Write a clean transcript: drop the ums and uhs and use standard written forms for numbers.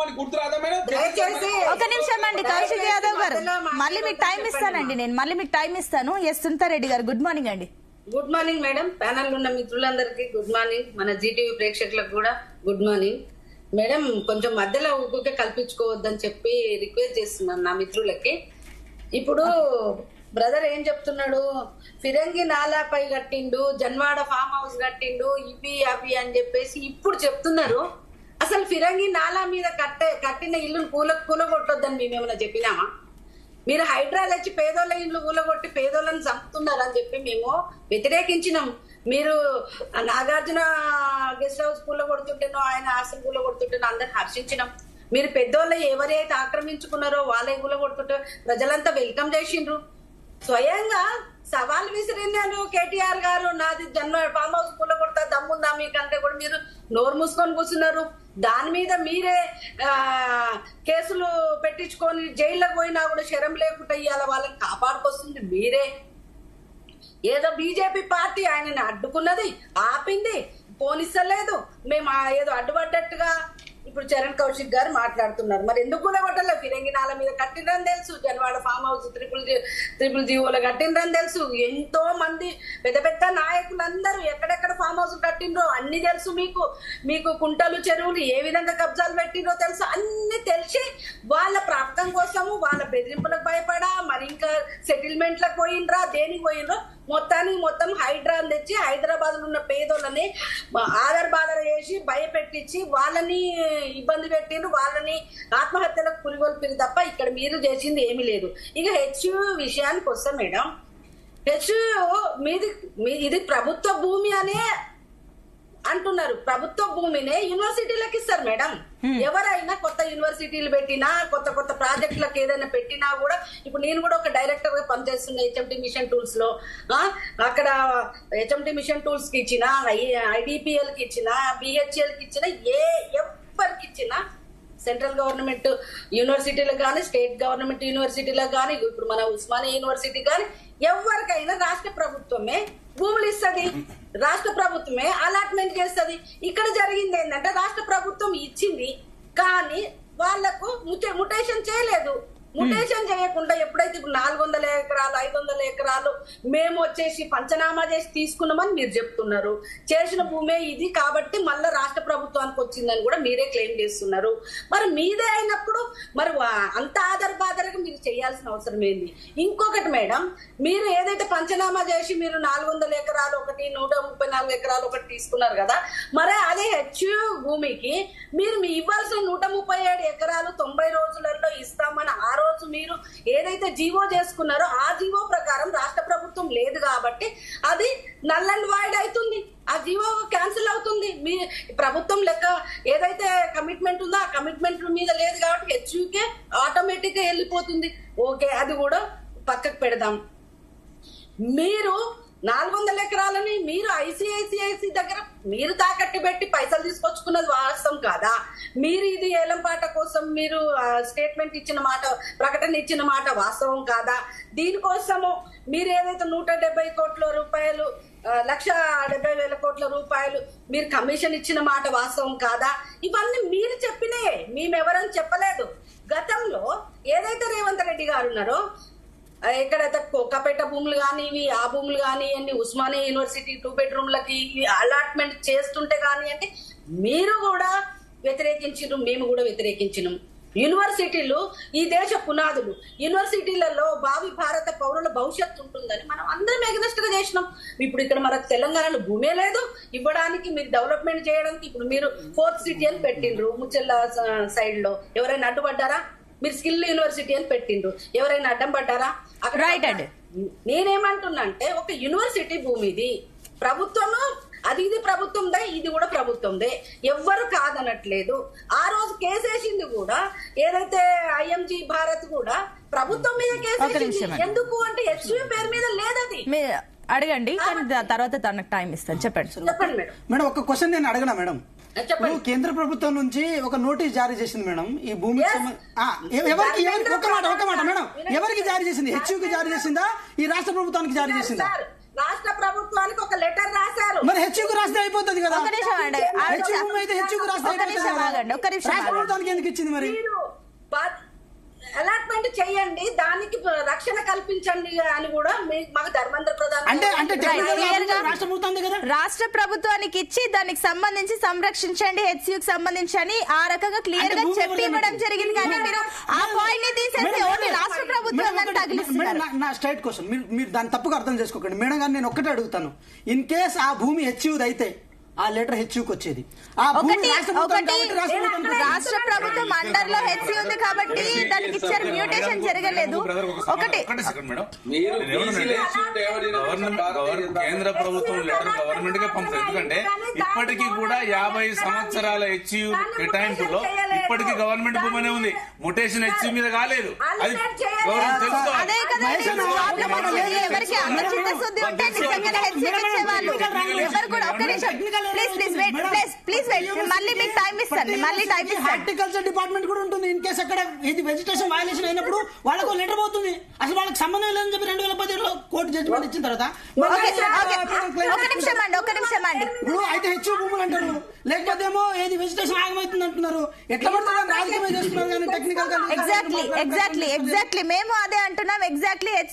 అని గుర్తురాదా మేడం? ఒక నిమిషం అండి కౌశిక్ యాదవ్ గారు, మళ్ళీ మీకు టైం ఇస్తానండి, నేను మళ్ళీ మీకు టైం ఇస్తాను. ఎస్ సునీతారెడ్డి గారు, గుడ్ మార్నింగ్ అండి. గుడ్ మార్నింగ్ మేడం, ప్యానల్ ఉన్న మిత్రులందరికీ గుడ్ మార్నింగ్, మన జీటీవీ ప్రేక్షకులకు కూడా గుడ్ మార్నింగ్. మేడం కొంచెం మధ్యలో ఊరికే కల్పించుకోవద్దని చెప్పి రిక్వెస్ట్ చేస్తున్నాను నా మిత్రులకి. ఇప్పుడు బ్రదర్ ఏం చెప్తున్నాడు, ఫిరంగి నాలాపై కట్టిండు, జన్వాడ ఫామ్ హౌస్ కట్టిండు, ఇవి అవి అని చెప్పేసి ఇప్పుడు చెప్తున్నారు. అసలు ఫిరంగి నాలా మీద కట్టిన ఇల్లు కూలగొట్టొద్దని మేమేమైనా చెప్పినామా? మీరు హైడ్రాలు వచ్చి పేదోళ్ళ ఇండ్లు కూలగొట్టి పేదోళ్ళని చంపుతున్నారని చెప్పి మేము వ్యతిరేకించినాం. మీరు నాగార్జున గెస్ట్ హౌస్ కూలగొడుతుంటేనో ఆయన ఆస్తులు కూలగొడుతుంటేనో అందరిని హర్షించినాం. మీరు పెద్దోళ్ళు ఎవరైతే ఆక్రమించుకున్నారో వాళ్ళే కూలగొడుతుంటే ప్రజలంతా వెల్కమ్ చేసిండ్రు. స్వయంగా సవాల్ విసిరినారు కేటీఆర్ గారు, నాది జన్మ ఫామ్ హౌస్ కూలగొడతా దమ్ముందా మీకంటే కూడా మీరు నోరు మూసుకొని కూర్చున్నారు. దాని మీద మీరే కేసులు పెట్టించుకొని జైల్లోకి పోయినా కూడా శరం లేకుండా ఇవాళ వాళ్ళని కాపాడుకొస్తుంది మీరే. ఏదో బీజేపీ పార్టీ ఆయనని అడ్డుకున్నది, ఆపింది, పోనిస్తలేదు. మేము ఏదో అడ్డుపడ్డట్టుగా ఇప్పుడు చరణ్ కౌశిక్ గారు మాట్లాడుతున్నారు. మరి ఎందుకు కూలగొట్టలేదు? ఫిరంగి నాల మీద కట్టిందని తెలుసు, జన్వాడ ఫామ్ హౌస్ ట్రిపుల్ జీవోలో కట్టిందని తెలుసు. ఎంతో మంది పెద్ద పెద్ద నాయకులందరూ ఎక్కడెక్కడ ఫామ్ హౌస్ కట్టిండ్రో అన్ని తెలుసు మీకు. మీకు కుంటలు చెరువులు ఏ విధంగా కబ్జాలు పెట్టిండ్రో తెలుసు. అన్ని తెలిసి వాళ్ళ ప్రాప్తం కోసము వాళ్ళ బెదిరింపులకు భయపడా, మరి ఇంకా సెటిల్మెంట్లకు పోయిండ్రా, దేనికి పోయిండ్రో మొత్తం హైడ్రాన్ తెచ్చి హైదరాబాద్ లో ఉన్న పేదోళ్ళని ఆదర చేసి భయపెట్టించి వాళ్ళని ఇబ్బంది పెట్టిండ్రు, వాళ్ళని ఆత్మహత్యలకు పురిగొల్పిరు తప్ప ఇక్కడ మీరు చేసింది ఏమీ లేదు. ఇక హెచ్యూ విషయానికి వస్తే మేడం, హెచ్యూ ఇది ప్రభుత్వ భూమి అనే అంటున్నారు. ప్రభుత్వ భూమినే యూనివర్సిటీలకు ఇస్తారు మేడం. ఎవరైనా కొత్త యూనివర్సిటీలు పెట్టినా, కొత్త ప్రాజెక్టులకు ఏదైనా పెట్టినా కూడా, ఇప్పుడు నేను కూడా ఒక డైరెక్టర్ గా పనిచేస్తున్నా హెచ్ఎంటీ మిషన్ టూల్స్ లో. అక్కడ హెచ్ఎంటీ మిషన్ టూల్స్ కి ఇచ్చిన, ఐడిపిఎల్ కి ఇచ్చిన, బిహెచ్ఎల్ కి ఇచ్చిన, ఎవరికి ఇచ్చినా సెంట్రల్ గవర్నమెంట్ యూనివర్సిటీలకు కానీ, స్టేట్ గవర్నమెంట్ యూనివర్సిటీలకు కానీ, ఇప్పుడు మన ఉస్మానియా యూనివర్సిటీ కానీ ఎవరికైనా రాష్ట్ర ప్రభుత్వమే భూములు ఇస్తుంది, రాష్ట్ర ప్రభుత్వమే అలాట్మెంట్ చేస్తుంది. ఇక్కడ జరిగింది ఏంటంటే రాష్ట్ర ప్రభుత్వం ఇచ్చింది కానీ వాళ్లకు ముటేషన్ చేయలేదు. ముటేషన్ చేయకుండా ఎప్పుడైతే 400 ఎకరాలు 500 ఎకరాలు మేము వచ్చేసి పంచనామా చేసి తీసుకున్నామని మీరు చెప్తున్నారు. చేసిన భూమే ఇది కాబట్టి మళ్ళా రాష్ట్ర ప్రభుత్వానికి వచ్చిందని కూడా మీరే క్లెయిమ్ చేస్తున్నారు. మరి మీదే అయినప్పుడు మరి అంత ఆధారబాధరకు మీరు చేయాల్సిన అవసరం ఏంది? ఇంకొకటి మేడం, మీరు ఏదైతే పంచనామా చేసి మీరు 400 ఎకరాలు ఒకటి, 134 ఎకరాలు ఒకటి తీసుకున్నారు కదా, మరి అదే హెచ్యూ భూమికి మీరు ఇవ్వాల్సిన 137 ఎకరాలు 90 రోజులలో ఇస్తామని ఆ రోజు మీరు ఏదైతే జీవో చేసుకున్నారో ఆ జీవో ప్రకారం రాష్ట్ర ప్రభుత్వం లేదు కాబట్టి అది నల్ అండ్ వాయిడ్ అవుతుంది. ఆ జీవో క్యాన్సిల్ అవుతుంది. మీ ప్రభుత్వం లెక్క ఏదైతే కమిట్మెంట్ ఉందో ఆ కమిట్మెంట్ మీద లేదు కాబట్టి హెచ్యూకే ఆటోమేటిక్ గా వెళ్ళిపోతుంది. ఓకే, అది కూడా పక్కకు పెడదాం. మీరు 400 ఎకరాలని మీరు ఐసిఐసిఐసి దగ్గర మీరు తాకట్టు పెట్టి పైసలు తీసుకొచ్చుకున్నది వాస్తవం కాదా? మీరు ఇది ఏలంపాట కోసం మీరు స్టేట్మెంట్ ఇచ్చిన మాట, ప్రకటన ఇచ్చిన మాట వాస్తవం కాదా? దీనికోసము మీరు ఏదైతే 170 కోట్ల రూపాయలు, 1,70,000 కోట్ల రూపాయలు మీరు కమిషన్ ఇచ్చిన మాట వాస్తవం కాదా? ఇవన్నీ మీరు చెప్పినాయే, మేమెవరని చెప్పలేదు. గతంలో ఏదైతే రేవంత్ రెడ్డి గారు ఉన్నారో ఎక్కడైతే కోకాపేట భూములు కానివి, ఆ భూములు కానివ్వండి, ఉస్మానియా యూనివర్సిటీ 2 బెడ్రూమ్లకి అలాట్మెంట్ చేస్తుంటే కానివ్వండి, మీరు కూడా వ్యతిరేకించరు, మేము కూడా వ్యతిరేకించినాం. యూనివర్సిటీలు ఈ దేశ పునాదులు. యూనివర్సిటీలలో భావి భారత పౌరుల భవిష్యత్తు ఉంటుందని మనం అందరం ఎగనెస్ట్ గా చేసినాం. ఇప్పుడు ఇక్కడ మనకు తెలంగాణలో భూమే లేదు ఇవ్వడానికి, మీరు డెవలప్మెంట్ చేయడానికి. ఇప్పుడు మీరు 4th సిటీ అని పెట్టిండ్రు ముచ్చెల్ల సైడ్ లో, ఎవరైనా అడ్డుపడ్డారా? మీరు స్కిల్ యూనివర్సిటీ అని పెట్టిండ్రు, ఎవరైనా అడ్డం పడ్డారా? రైట్ అండి. నేనేమంటున్నా అంటే ఒక యూనివర్సిటీ భూమి ఇది, ప్రభుత్వము అది, ఇది ప్రభుత్వందే, ఇది కూడా ప్రభుత్వందే, ఎవ్వరు కాదనట్లేదు. ఆ రోజు కేసేసింది కూడా ఏదైతే ఐఎంజీ భారత్ కూడా ప్రభుత్వం మీద కేసేసింది. ఎందుకు అంటే హెచ్యూ పేరు మీద లేదది. అడగండి, తర్వాత తనకు టైం ఇస్తాను. చెప్పండి మేడం. మేడం ఒక క్వశ్చన్ నేను అడగనా మేడం? కేంద్ర ప్రభుత్వం నుంచి ఒక నోటీస్ జారీ చేసింది మేడం ఈ భూమి ఒక మాట మేడం, ఎవరికి జారీ చేసింది? హెచ్యూకి జారీ చేసిందా, ఈ రాష్ట్ర ప్రభుత్వానికి జారీ చేసిందా? రాష్ట్ర ప్రభుత్వానికి ఒక లెటర్ రాశారు. మరి హెచ్యూకు రాస్తే అయిపోతుంది కదా. ఒక నిమిషం అండి. హెచ్యూ భూమి అయితే హెచ్యూకు రాస్తే ఒక నిమిషం ఆగండి, ఒక నిమిషం రాష్ట్ర ప్రభుత్వానికి ఎందుకు ఇచ్చింది మరి? మీరు అలాట్మెంట్ చెయ్యండి, దానికి రక్షణ కల్పించండి అని కూడా మాకు ధర్మేంద్ర ప్రధాన్ అంటే Clear గా రాష్ట్ర ప్రభుత్వం కదా. రాష్ట్ర ప్రభుత్వానికి ఇచ్చి దానికి సంబంధించి సంరక్షించండి హెచ్సియుకి సంబంధించి అని ఆ రకంగా క్లియర్ గా అంటే చెప్పి ఇవ్వడం జరిగింది. కానీ మీరు ఆ పాయింట్ ని తీసేసి ఓన్లీ రాష్ట్ర ప్రభుత్వం తగిలిస్తున్నారు. నా స్ట్రైట్ క్వశ్చన్, మీరు దాన్ని తప్పుగా అర్థం చేసుకోకండి మేడం గారు. నేను ఒక్కటే అడుగుతాను, ఇన్ కేస్ ఆ భూమి హెచ్యూది అయితే ఆ లెటర్ హెచ్యూకి వచ్చేది. ఆ భూమి రాష్ట్ర ప్రభుత్వం అండర్ లో హెచ్సి ఉంది కాబట్టి దానికి ఇచ్చారు, మ్యూటేషన్ జరగలేదు. ఒకటి కేంద్ర ప్రభుత్వం లెటర్ గవర్నమెంట్ గా పంపుతుంది. ఎందుకంటే ఇప్పటికీ కూడా 50 సంవత్సరాల హెచ్యూ కేటాయింపులో ఇప్పటికీ గవర్నమెంట్ భూమనే ఉంది. మొటేషన్ హెచ్యూ మీద కాలేదు. అది అదే కదా ప్రాబ్లం వచ్చింది. ఎవరికి అంత చిత్తశుద్ధి ఉంటే నిజంగానే హెచ్సి ఇచ్చేవాళ్ళు ఎవరు కూడా. ఒక్క నిమిషం ప్లీజ్ వెయిట్, మళ్ళీ మీకు టైం ఇస్తాను, మళ్ళీ టైం ఇస్తాను. హార్టికల్చర్ డిపార్ట్మెంట్ కూడా ఉంటుంది. ఇన్ కేసు అక్కడ ఇది వెజిటేషన్ వయలేషన్ అయినప్పుడు వాళ్ళకు లెటర్ పోతుంది. అసలు వాళ్ళకి సంబంధం లేదని చెప్పి 2017లో కోర్టు జడ్జిమెంట్ ఇచ్చిన తర్వాత ఒక నిమిషం అండి. ఇప్పుడు అయితే హెచ్యూ భూములు అంటారు, లేకపోతే ఏమో ఏది వెజిటేషన్ ఆగమవుతుంది అంటున్నారు. ఎట్లా పడుతుంది రాజకీయమే చేస్తున్నారు కానీ టెక్నికల్ గా. ఎగ్జాక్ట్లీ మేము అదే అంటున్నాం. ఎగ్జాక్ట్లీ